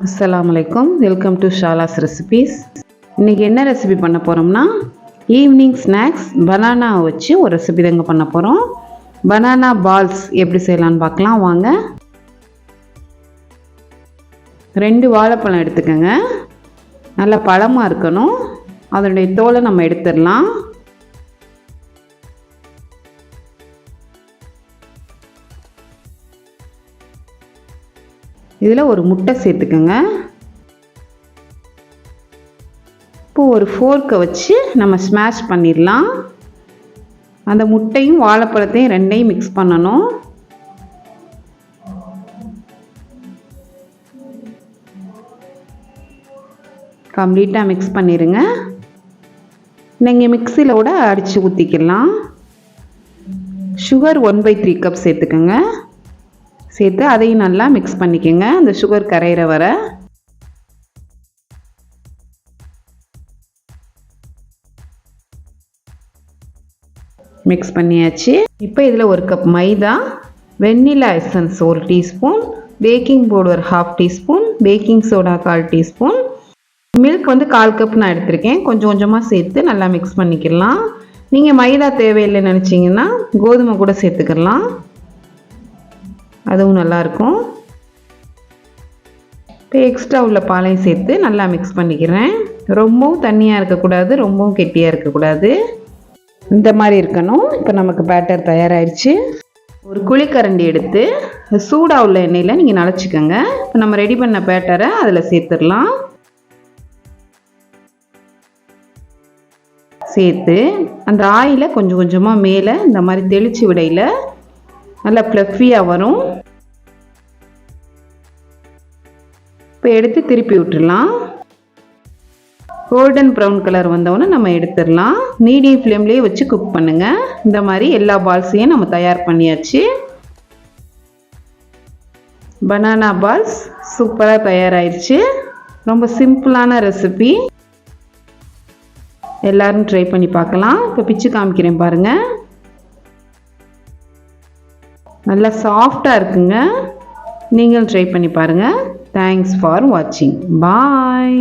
அஸ்ஸலாமலைக்கும். Welcome to Shala's recipes. இன்றைக்கி என்ன recipe பண்ண போகிறோம்னா, ஈவினிங் ஸ்நாக்ஸ் பனானா வச்சு ஒரு ரெசிபி தாங்க பண்ண போகிறோம். பனானா பால்ஸ் எப்படி செய்யலான்னு பார்க்கலாம் வாங்க. 2 வாழைப்பழம் எடுத்துக்கோங்க. நல்லா பழமாக இருக்கணும். அதனுடைய தோலை நம்ம எடுத்துடலாம். இதில் ஒரு முட்டை சேர்த்துக்கோங்க. இப்போ ஒரு ஃபோர்க்கை வச்சு நம்ம ஸ்மாஷ் பண்ணிடலாம். அந்த முட்டையும் வாழைப்பழத்தையும் ரெண்டையும் மிக்ஸ் பண்ணணும். கம்ப்ளீட்டாக மிக்ஸ் பண்ணிடுங்க. நீங்கள் மிக்சியில் கூட அடித்து ஊற்றிக்கலாம். சுகர் 1/3 கப் சேர்த்துக்கோங்க. சேர்த்து அதையும் நல்லா மிக்ஸ் பண்ணிக்கோங்க. அந்த சுகர் கரையிற வர மிக்ஸ் பண்ணியாச்சு. இப்போ இதில் 1 cup maida, vanilla essence 1 teaspoon, baking powder 1/2 teaspoon, baking soda 1/4 teaspoon, milk 1/4 cup நான் எடுத்திருக்கேன். கொஞ்சம் கொஞ்சமாக சேர்த்து நல்லா மிக்ஸ் பண்ணிக்கலாம். நீங்கள் மைதா தேவையில்லைன்னு நினச்சிங்கன்னா கோதுமை கூட சேர்த்துக்கலாம், அதுவும் நல்லாயிருக்கும். இப்போ எக்ஸ்ட்ரா உள்ள பாலையும் சேர்த்து நல்லா மிக்ஸ் பண்ணிக்கிறேன். ரொம்பவும் தண்ணியாக இருக்கக்கூடாது, ரொம்பவும் கெட்டியாக இருக்கக்கூடாது, இந்த மாதிரி இருக்கணும். இப்போ நமக்கு பேட்டர் தயாராகிடுச்சு. ஒரு குழிக்கரண்டி எடுத்து சூடாக உள்ள எண்ணெயில் நீங்கள் நனைச்சிக்கோங்க. இப்போ நம்ம ரெடி பண்ண பேட்டரை அதில் சேர்த்துடலாம். சேர்த்து அந்த ஆயிலை கொஞ்சம் கொஞ்சமாக மேலே இந்த மாதிரி தெளித்து விடையில் நல்லா ஃப்ளஃபியாக வரும். இப்போ எடுத்து திருப்பி விட்டுடலாம். கோல்டன் ப்ரௌன் கலர் வந்தோடனே நம்ம எடுத்துடலாம். மீடியம் ஃப்ளேம்லேயே வச்சு குக் பண்ணுங்கள். இந்த மாதிரி எல்லா பால்ஸையும் நம்ம தயார் பண்ணியாச்சு. பனானா பால்ஸ் சூப்பராக தயாராகிடுச்சு. ரொம்ப சிம்பிளான ரெசிபி, எல்லோரும் ட்ரை பண்ணி பார்க்கலாம். இப்போ பிச்சு காமிக்கிறேன் பாருங்கள். நல்லா சாஃப்டாக இருக்குங்க. நீங்களும் ட்ரை பண்ணி பாருங்கள். தேங்க்ஸ் ஃபார் வாட்சிங். பாய்.